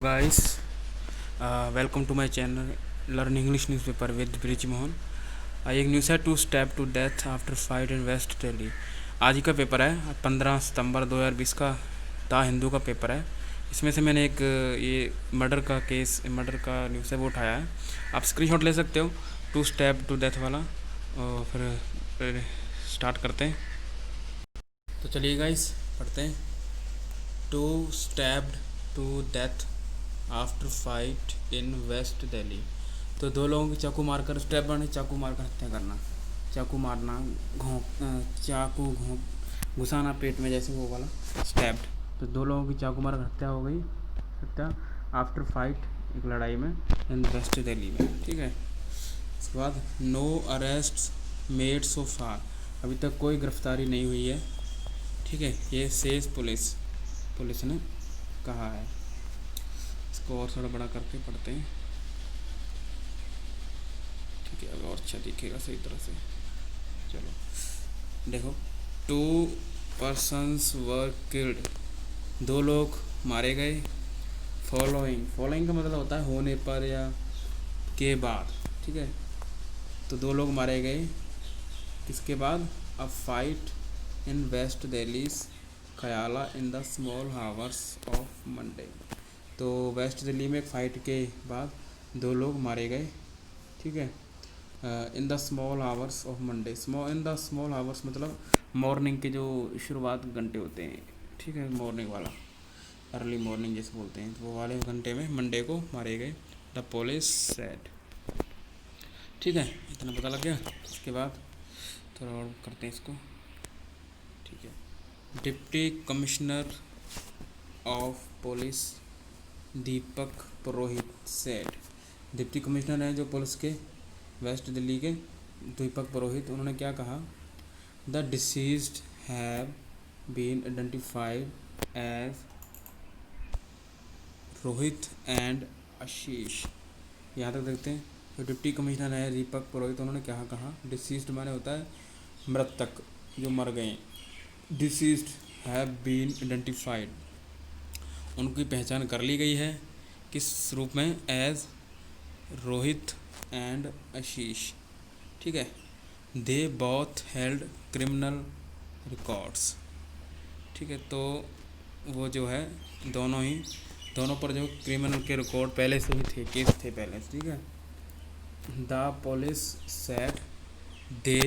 Guys, welcome to my channel Learn English Newspaper with Brij Mohan. एक news है, two stabbed to death after fight in West Delhi. आज ही का paper है, 15 सितंबर 2020 का द हिंदू का पेपर है। इसमें से मैंने एक ये मर्डर का न्यूज़ है वो उठाया है। आप स्क्रीनशॉट ले सकते हो, टू स्टेप टू डेथ वाला। और फिर स्टार्ट करते हैं। तो चलिए गाइस, पढ़ते हैं। Two stabbed to death after fight in West Delhi. तो दो लोगों की चाकू मारकर, स्टेप बने चाकू मारकर हत्या करना, चाकू मारना, घुसाना पेट में, जैसे वो वाला स्टैब्ड। तो दो लोगों की चाकू मारकर हत्या हो गई, हत्या आफ्टर फाइट, एक लड़ाई में, इन वेस्ट दिल्ली में। ठीक है। उसके बाद नो अरेस्ट मेड सो फार, अभी तक कोई गिरफ्तारी नहीं हुई है। ठीक है, ये सेज पुलिस ने कहा है। इसको और थोड़ा बड़ा करके पढ़ते हैं। ठीक है, अब और अच्छा दिखेगा सही तरह से। चलो देखो, टू पर्सन्स वर किल्ड, दो लोग मारे गए। फॉलोइंग का मतलब होता है होने पर या के बाद। ठीक है, तो दो लोग मारे गए किसके बाद? A fight in West Delhi's Khayala in the small hours of Monday. तो वेस्ट दिल्ली में एक फ़ाइट के बाद दो लोग मारे गए। ठीक है, इन the small hours of Monday. In the small hours मतलब मॉर्निंग के जो शुरुआत घंटे होते हैं। ठीक है, मॉर्निंग वाला, अर्ली मॉर्निंग जैसे बोलते हैं, तो वो वाले घंटे में मंडे को मारे गए, द पुलिस सेड। ठीक है, इतना पता लग गया। इसके बाद थोड़ा और करते हैं इसको। ठीक है, deputy commissioner of police Deepak Purohit said. Deputy commissioner हैं जो पुलिस के वेस्ट दिल्ली के, दीपक पुरोहित, उन्होंने क्या कहा? The deceased have been identified as Rohit and Ashish. यहाँ तक देखते हैं। तो डिप्टी कमिश्नर है दीपक पुरोहित, उन्होंने क्या कहा? डिसीज्ड माने होता है मृतक, जो मर गए। डिसीज्ड हैव बीन आइडेंटिफाइड, उनकी पहचान कर ली गई है। किस रूप में? एज रोहित एंड आशीष। ठीक है, they both held criminal records. ठीक है, तो वो जो है दोनों पर जो क्रिमिनल के रिकॉर्ड पहले से ही थे, केस थे पहले से। ठीक है। The police said they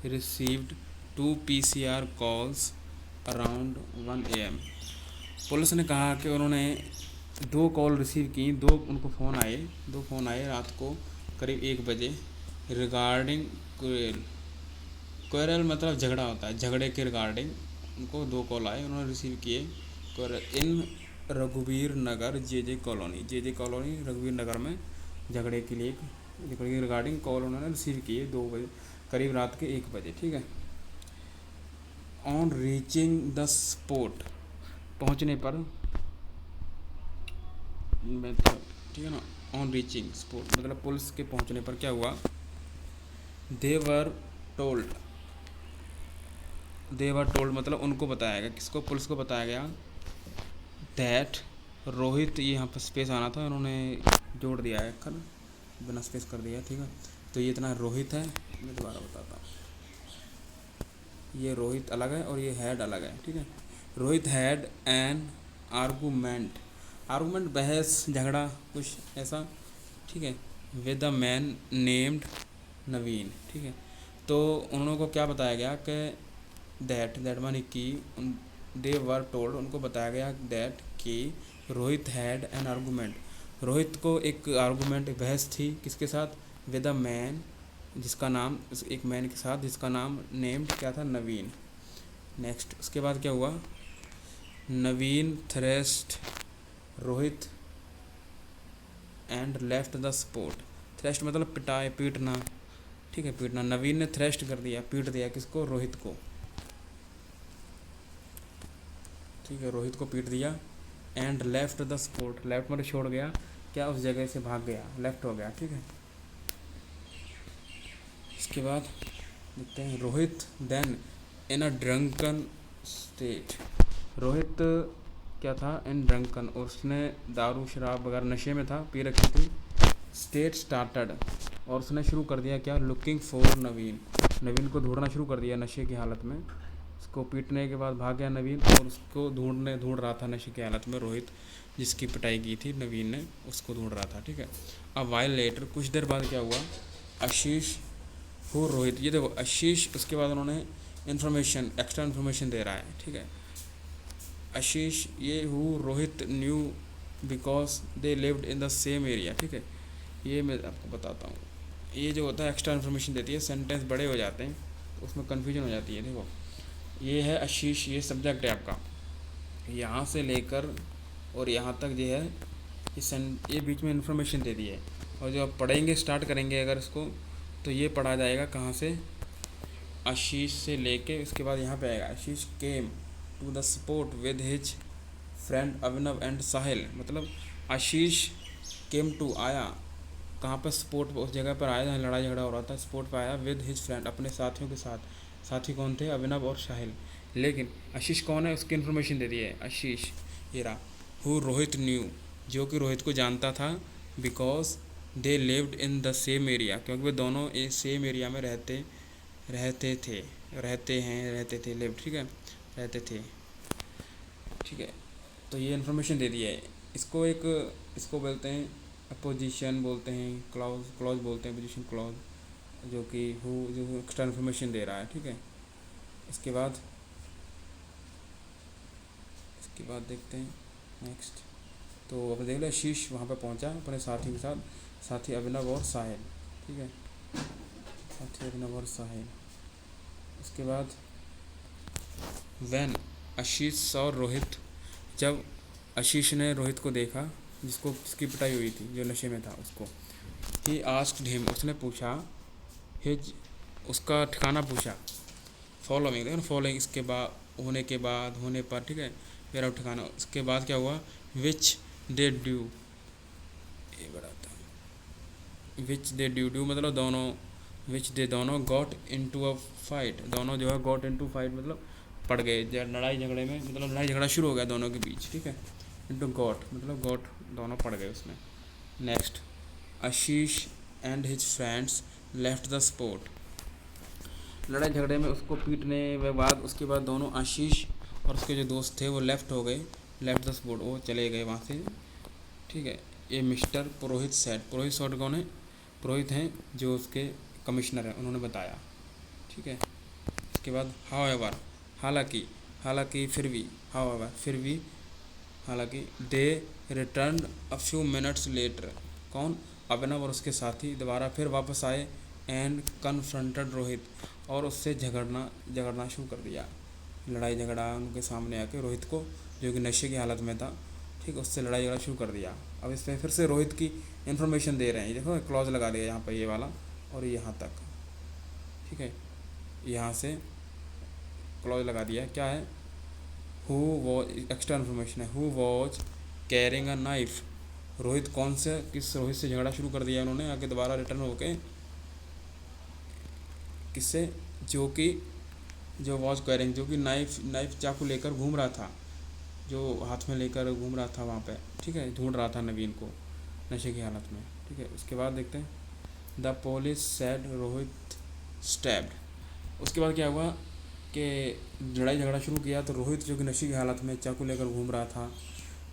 received 2 PCR calls around 1 AM। Police ने कहा कि उन्होंने 2 कॉल रिसीव की, उनको फ़ोन आए रात को करीब 1 बजे, रिगार्डिंग क्वेरल मतलब झगड़ा होता है, झगड़े के रिगार्डिंग उनको 2 कॉल आए, उन्होंने रिसीव किए। इन रघुवीर नगर जे कॉलोनी रघुवीर नगर में झगड़े के लिए, झगड़े के रिगार्डिंग कॉल उन्होंने रिसीव किए 2 बजे, करीब रात के 1 बजे। ठीक है। ऑन रीचिंग द स्पॉट, पहुंचने पर, ठीक है ना। ऑन रीचिंग स्पॉट मतलब पुलिस के पहुंचने पर क्या हुआ? दे वर टोल्ड मतलब उनको बताया गया, किसको? पुलिस को बताया गया, दैट रोहित, ये यहाँ पर स्पेस आना था, उन्होंने जोड़ दिया है अक्षर, बिना स्पेस कर दिया। ठीक है, तो ये इतना रोहित है, मैं दोबारा बताता हूँ। ये रोहित अलग है और ये हैड अलग है। ठीक है, रोहित हैड एन आर्गूमेंट बहस, झगड़ा, कुछ ऐसा। ठीक है, विद द मैन नेम्ड नवीन। ठीक है, तो उन्होंने को क्या बताया गया कि दैट मानी कि, दे वर टोल्ड, उनको बताया गया दैट कि Rohit had an argument, Rohit को एक आर्गूमेंट, बहस थी, किसके साथ? विद अ मैन, जिसका नाम, एक मैन के साथ जिसका नाम नेम्ड क्या था? नवीन। नेक्स्ट, उसके बाद क्या हुआ? Naveen thrashed Rohit and left the spot. Thrashed मतलब पीटना। ठीक है, पीटना। नवीन ने थ्रेस्ट कर दिया, पीट दिया, किसको? रोहित को। ठीक है, रोहित को पीट दिया। And left the spot, left मतलब छोड़ गया, क्या? उस जगह से भाग गया, लेफ्ट हो गया। ठीक है, इसके बाद देखते हैं। Rohit then in a drunken state, Rohit क्या था, इन ड्रंकन, और उसने दारू शराब वगैरह नशे में था, पी रखी थी। स्टेट स्टार्टड, और उसने शुरू कर दिया क्या, लुकिंग फॉर नवीन, नवीन को ढूंढना शुरू कर दिया नशे की हालत में। उसको पीटने के बाद भाग गया नवीन, और उसको ढूंढ रहा था नशे की हालत में रोहित, जिसकी पिटाई की थी नवीन ने, उसको ढूंढ रहा था। ठीक है, अब वाइल लेटर, कुछ देर बाद क्या हुआ, आशीष हो रोहित, ये देखो आशीष, उसके बाद उन्होंने इन्फॉर्मेशन, एक्स्ट्रा इन्फॉर्मेशन दे रहा है। ठीक है, आशीष ये who Rohit new because they lived in the same area. ठीक है, ये मैं आपको बताता हूँ, ये जो होता है एक्स्ट्रा इन्फॉर्मेशन देती है, सेंटेंस बड़े हो जाते हैं तो उसमें कन्फ्यूजन हो जाती है। देखो ये है आशीष, ये सब्जेक्ट है आपका, यहाँ से लेकर और यहाँ तक जो है ये बीच में इन्फॉर्मेशन दे दी है, और जो आप पढ़ेंगे स्टार्ट करेंगे अगर इसको, तो ये पढ़ा जाएगा कहाँ से, आशीष से लेके उसके बाद यहाँ पे आएगा, Ashish came to the spot with his friend Abhinav and Sahil. मतलब आशीष केम टू, आया कहाँ पर, स्पोर्ट, उस जगह पर आया जहाँ लड़ाई झगड़ा हो रहा था, स्पोर्ट पर आया, विद हिज फ्रेंड, अपने साथियों के साथ। साथी कौन थे, अभिनव और साहिल। लेकिन आशीष कौन है, उसकी इन्फॉर्मेशन दे दी है, आशीष ये रहा, हु रोहित न्यू, जो कि रोहित को जानता था, because they lived in the same area, क्योंकि वे दोनों सेम एरिया में रहते थे, लिव, ठीक है, रहते थे। ठीक है, तो ये इन्फॉर्मेशन दे दी है। इसको बोलते हैं अपोजिशन, बोलते हैं क्लॉज बोलते हैं, अपोजिशन क्लॉज, जो एक्स्ट्रा इन्फॉर्मेशन दे रहा है। ठीक है, इसके बाद देखते हैं नेक्स्ट। तो अब देख लो, आशीष वहाँ पे पहुँचा अपने साथी के साथ, साथी अभिनव और साहिल। ठीक है, साथी अभिनव और साहिल। उसके बाद वैन आशीष सौ रोहित, जब आशीष ने रोहित को देखा, जिसकी पिटाई हुई थी, जो नशे में था, उसको, ही आस्क्ड हिम, उसने पूछा, हिज, उसका ठिकाना पूछा, फॉलोइंग, देखो फॉलोइंग, इसके बाद होने पर, ठीक है, मेरा ठिकाना। उसके बाद क्या हुआ, विच दे ड्यू, ये बड़ा था, विच दे ड्यू मतलब दोनों, विच दे दोनों गॉट इनटू अ फाइट, दोनों जो है गॉट इनटू फाइट मतलब पड़ गए, लड़ाई झगड़े में, मतलब लड़ाई झगड़ा शुरू हो गया दोनों के बीच। ठीक है, इनटू गॉट मतलब गॉट, दोनों पड़ गए उसमें। Next, Ashish and his friends left the spot, लड़ाई झगड़े में उसको पीटने के बाद, उसके बाद दोनों आशीष और उसके जो दोस्त थे वो लेफ्ट हो गए, लेफ्ट द स्पॉट, वो चले गए वहाँ से। ठीक है, ये मिस्टर पुरोहित सेड, पुरोहित सेड कौन है, पुरोहित हैं जो उसके कमिश्नर हैं, उन्होंने बताया। ठीक है, इसके बाद हाउएवर, हालांकि फिर भी हालांकि they return a few minutes later, कौन, अभिनव और उसके साथी दोबारा फिर वापस आए, एंड कन्फ्रंटेड रोहित, और उससे झगड़ना शुरू कर दिया, लड़ाई झगड़ा उनके सामने आके रोहित को, जो कि नशे की हालत में था। ठीक, उससे लड़ाई झगड़ा शुरू कर दिया। अब इसमें फिर से रोहित की इन्फॉर्मेशन दे रहे हैं, देखो क्लॉज लगा दिया यहाँ पर, ये वाला और यहाँ तक। ठीक है, यहाँ से क्लॉज लगा दिया, क्या है, हु वॉज, एक्स्ट्रा इन्फॉर्मेशन है, who was carrying a knife, Rohit Rohit से झगड़ा शुरू कर दिया उन्होंने आके दोबारा रिटर्न होके, किससे, जो वॉज कैरिंग, जो कि नाइफ चाकू लेकर घूम रहा था, जो हाथ में लेकर घूम रहा था वहाँ पे। ठीक है, ढूंढ रहा था नवीन को नशे की हालत में। ठीक है, उसके बाद देखते हैं, the police said Rohit stabbed, उसके बाद क्या हुआ कि लड़ाई झगड़ा शुरू किया, तो रोहित जो कि नशे की हालत में चाकू लेकर घूम रहा था,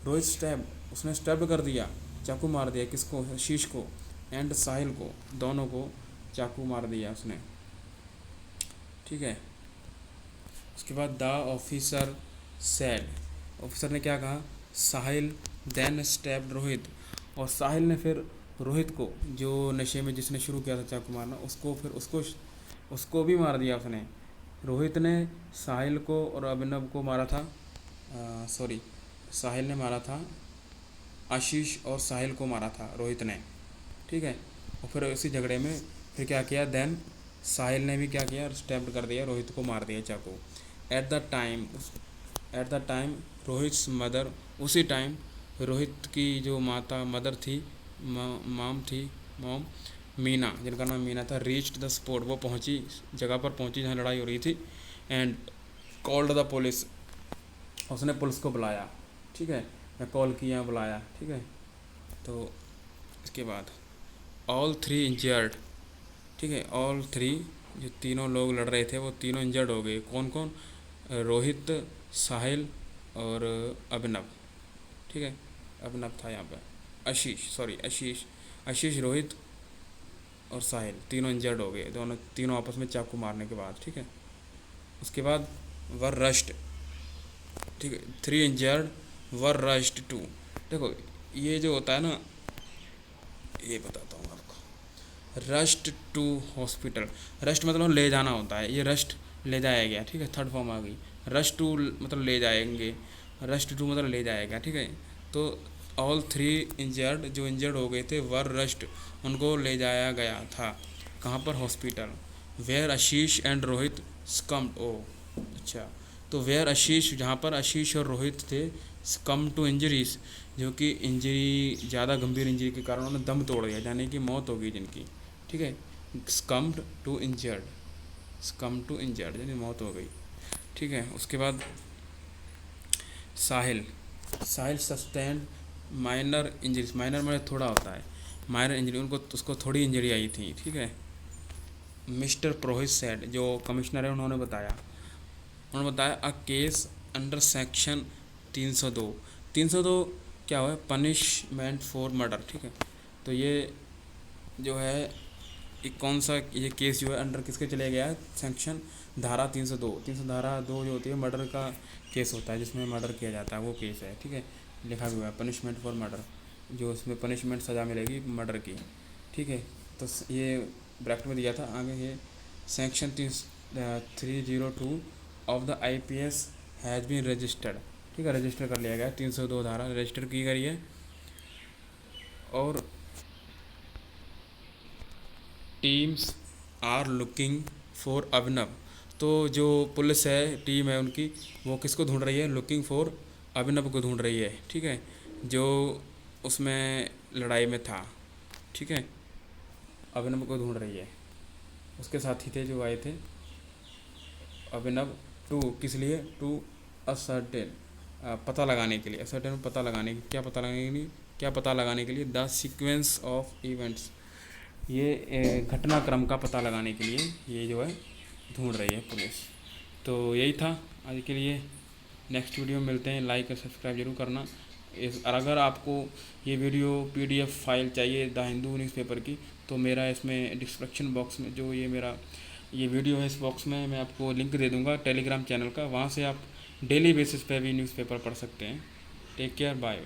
रोहित उसने स्टैब कर दिया, चाकू मार दिया, किसको, आशीष को, एंड साहिल को, दोनों को चाकू मार दिया उसने। ठीक है, उसके बाद द ऑफिसर सेड, ऑफिसर ने क्या कहा, साहिल देन स्टैब्ड रोहित, और साहिल ने फिर रोहित को, जो नशे में जिसने शुरू किया था चाकू मारना, उसको भी मार दिया उसने। रोहित ने साहिल को और अभिनव को मारा था, सॉरी, साहिल ने मारा था, आशीष और साहिल को मारा था रोहित ने। ठीक है, और फिर उसी झगड़े में फिर क्या किया, देन साहिल ने भी क्या किया, स्टैब्ड कर दिया, रोहित को मार दिया चाकू। एट द टाइम रोहित्स मदर, उसी टाइम रोहित की जो मदर थी, मॉम मीना, जिनका नाम मीना था, रीच्ड द स्पॉट, वो जगह पर पहुंची जहाँ लड़ाई हो रही थी, एंड कॉल्ड द पुलिस, उसने पुलिस को बुलाया। ठीक है, या कॉल किया बुलाया, ठीक है। तो इसके बाद ऑल थ्री इंजर्ड, ठीक है, ऑल थ्री जो तीनों लोग लड़ रहे थे वो तीनों इंजर्ड हो गए। कौन कौन? रोहित, साहिल और अभिनव, ठीक है। अभिनव था यहाँ पे, आशीष, सॉरी आशीष, आशीष, रोहित और साहिल तीनों इंजर्ड हो गए, दोनों तीनों आपस में चाकू मारने के बाद, ठीक है। उसके बाद वर रश्ड, ठीक है, three injured were rushed to. देखो ये जो होता है ना, ये बताता हूँ आपको। रश्ड टू हॉस्पिटल, रश्ड मतलब ले जाना होता है, ये रश्ड ले जाया गया, ठीक है, थर्ड फॉर्म आ गई। रश टू मतलब ले जाएंगे, रश टू मतलब ले जाएगा, ठीक है। तो ऑल थ्री इंजर्ड, जो इंजर्ड हो गए थे, वर रश्ड, उनको ले जाया गया था। कहाँ पर? Hospital. Where Ashish and Rohit succumbed, oh अच्छा, तो वेयर आशीष, जहाँ पर आशीष और रोहित थे, कम टू इंजरीज, जो कि इंजरी ज़्यादा गंभीर इंजरी के कारण उन्होंने दम तोड़ दिया, यानी कि मौत हो गई जिनकी, ठीक है। Succumbed to injured, succumb to injured यानी मौत हो गई, ठीक है। उसके बाद Sahil, Sahil sustained minor injuries, minor में थोड़ा होता है, माइनर इंजरी, उनको उसको थोड़ी इंजरी आई थी, ठीक है। मिस्टर प्रोहित सेड, जो कमिश्नर है उन्होंने बताया, अ केस अंडर सेक्शन 302, 302 क्या हुआ? पनिशमेंट फॉर मर्डर, ठीक है। तो ये जो है एक कौन सा ये केस जो है अंडर किसके चले गया है? सेक्शन धारा 302, 300 धारा 2 जो होती है मर्डर का केस होता है, जिसमें मर्डर किया जाता है, वो केस है, ठीक है। लिखा भी हुआ है पनिशमेंट फॉर मर्डर, जो उसमें पनिशमेंट सज़ा मिलेगी मर्डर की, ठीक है। तो ये ब्रैकेट में दिया था आगे, ये section 302 of the IPS has been registered, ठीक है, रजिस्टर कर लिया गया, 302 धारा रजिस्टर की गई है। और टीम्स आर लुकिंग फॉर अभिनव, तो जो पुलिस है, टीम है उनकी, वो किसको ढूंढ रही है? लुकिंग फॉर अभिनव को ढूंढ रही है, ठीक है, जो उसमें लड़ाई में था, ठीक है, अभिनव को ढूंढ रही है। उसके साथी थे जो आए थे अभिनव, टू किस लिए? टू असर्टेन, पता लगाने के लिए, असर्टेन पता लगाने की, क्या पता लगाने के लिए? क्या पता लगाने के लिए? द सीक्वेंस ऑफ इवेंट्स, ये घटनाक्रम का पता लगाने के लिए ये जो है ढूंढ रही है पुलिस। तो यही था आज के लिए, नेक्स्ट वीडियो में मिलते हैं, लाइक और सब्सक्राइब जरूर करना। अगर आपको ये वीडियो PDF फाइल चाहिए द हिंदू न्यूज़पेपर की, तो मेरा इसमें डिस्क्रिप्शन बॉक्स में जो ये मेरा ये वीडियो है, इस बॉक्स में मैं आपको लिंक दे दूँगा टेलीग्राम चैनल का, वहाँ से आप डेली बेसिस पे भी न्यूज़पेपर पढ़ सकते हैं। Take care, bye bye.